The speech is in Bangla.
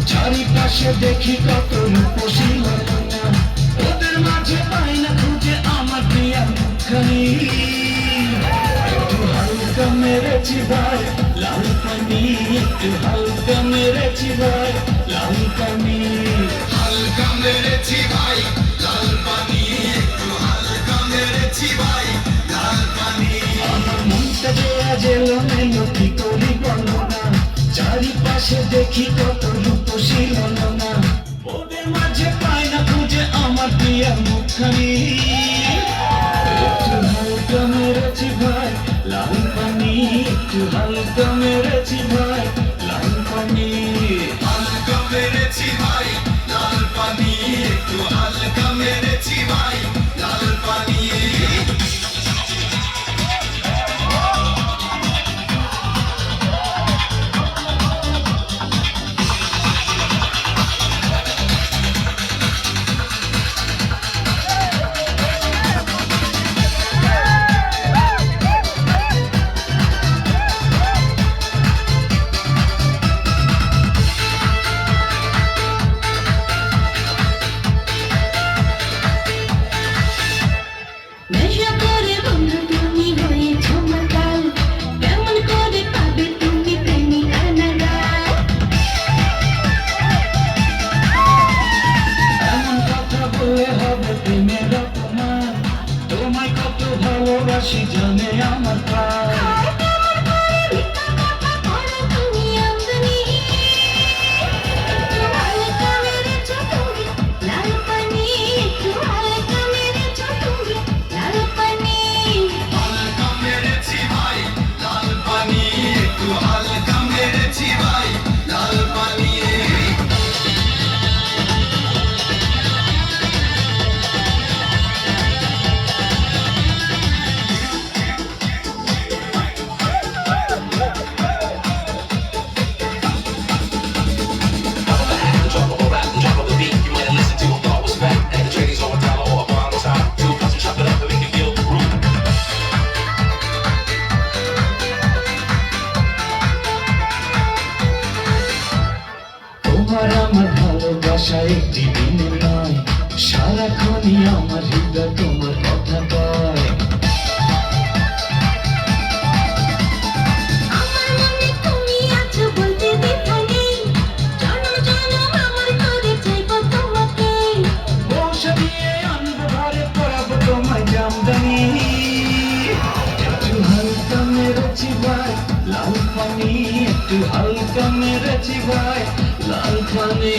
চারিপাশে দেখি কত রূপসী ললনা, ওদের মাঝে পাই না খুঁজে আমার প্রিয়া মুখখানি। একটু হালকা মেরেছি ভাই লাল পানি, একটু হালকা মেরেছি ভাই লাল পানি, হালকা মেরেছি ভাই লাল পানি, একটু হালকা মেরেছি ভাই লাল পানি। আমার মনটা যে আজ এলোমেলো কি করি বলো না, চারিপাশে দেখি কত রূপসী ললনা, ওদের মাঝে পাই না খুঁজে আমার প্রিয়া মুখখানি। একটু হালকা মেরেছি ভাই লাল পানি, একটু হালকা মেরেছি ভাই লাল পানি, হালকা মেরেছি ভাই লাল পানি, একটু হালকা মেরেছি ভাই লাল পানি। ভালোবাসি জানে আমার প্রাণ, হালকা মেরেছি ভাই লাল পানি, একটু হালকা মেরেছি ভাই লাল পানি। তোমার আমার ভালোবাসা একটি দিনের নয়, সারাক্ষণই আমার হৃদয় তোমার কথা কয়। বর্ষা দিয়ে আনবো ঘরে পরাবো তোমায় জামদানি, একটু হালকা মেরেছি ভাই লাল পানি, একটু হালকা মেরেছি ভাই লাল পানি।